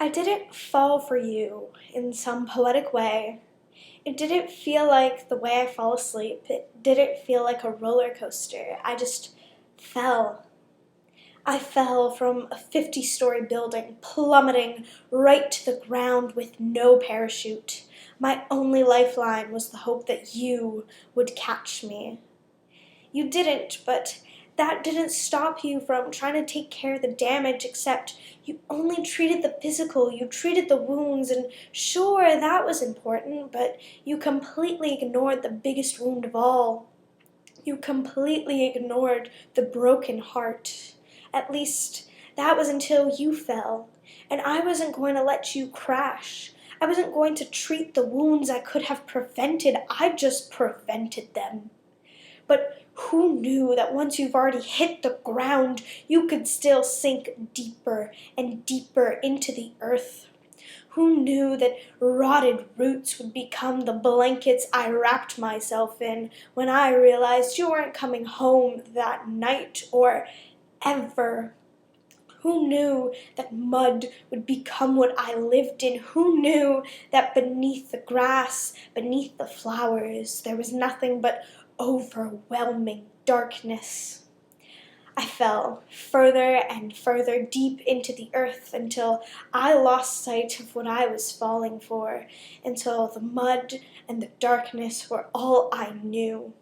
I didn't fall for you in some poetic way. It didn't feel like the way I fall asleep. It didn't feel like a roller coaster. I just fell. I fell from a 50-story building, plummeting right to the ground with no parachute. My only lifeline was the hope that you would catch me. You didn't, but that didn't stop you from trying to take care of the damage, except you only treated the physical, you treated the wounds, and sure, that was important, but you completely ignored the biggest wound of all. You completely ignored the broken heart. At least, that was until you fell, and I wasn't going to let you crash. I wasn't going to treat the wounds I could have prevented, I just prevented them. But who knew that once you've already hit the ground, you could still sink deeper and deeper into the earth? Who knew that rotted roots would become the blankets I wrapped myself in when I realized you weren't coming home that night or ever? Who knew that mud would become what I lived in? Who knew that beneath the grass, beneath the flowers, there was nothing but overwhelming darkness? I fell further and further deep into the earth until I lost sight of what I was falling for, until the mud and the darkness were all I knew.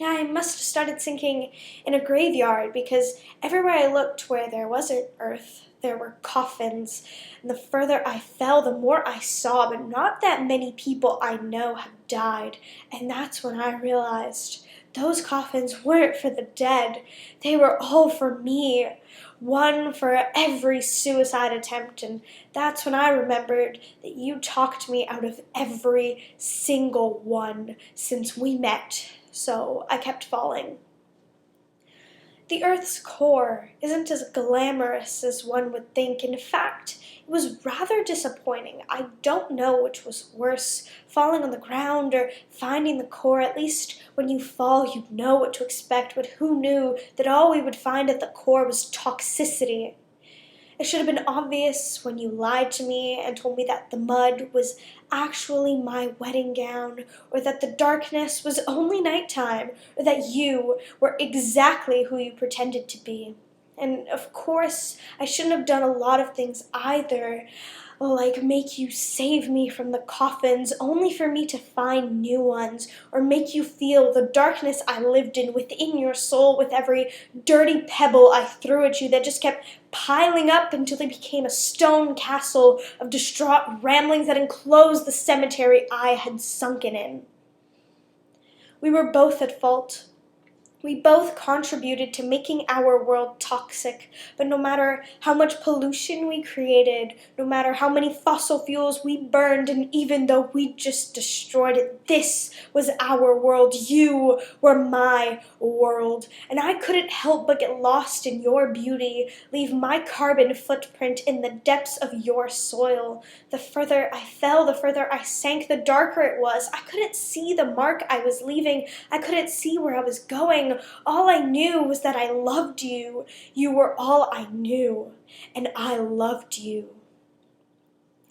I must have started sinking in a graveyard because everywhere I looked where there wasn't earth, there were coffins. And the further I fell, the more I saw, but not that many people I know have died. And that's when I realized those coffins weren't for the dead. They were all for me. One for every suicide attempt. And that's when I remembered that you talked me out of every single one since we met. So I kept falling. The Earth's core isn't as glamorous as one would think. In fact, it was rather disappointing. I don't know which was worse, falling on the ground or finding the core. At least when you fall, you know what to expect, but who knew that all we would find at the core was toxicity? It should have been obvious when you lied to me and told me that the mud was actually my wedding gown, or that the darkness was only nighttime, or that you were exactly who you pretended to be. And of course, I shouldn't have done a lot of things either, like make you save me from the coffins only for me to find new ones, or make you feel the darkness I lived in within your soul with every dirty pebble I threw at you that just kept piling up until it became a stone castle of distraught ramblings that enclosed the cemetery I had sunken in. We were both at fault. We both contributed to making our world toxic, but no matter how much pollution we created, no matter how many fossil fuels we burned, and even though we just destroyed it, this was our world. You were my world, and I couldn't help but get lost in your beauty, leave my carbon footprint in the depths of your soil. The further I fell, the further I sank, the darker it was. I couldn't see the mark I was leaving. I couldn't see where I was going. All I knew was that I loved you. You were all I knew, and I loved you.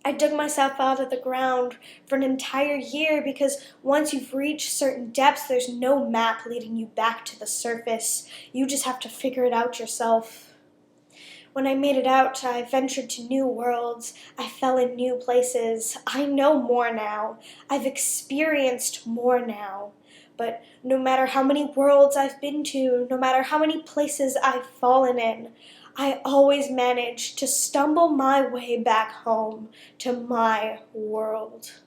I dug myself out of the ground for an entire year because once you've reached certain depths, there's no map leading you back to the surface. You just have to figure it out yourself. When I made it out, I ventured to new worlds. I fell in new places. I know more now. I've experienced more now. But no matter how many worlds I've been to, no matter how many places I've fallen in, I always manage to stumble my way back home to my world.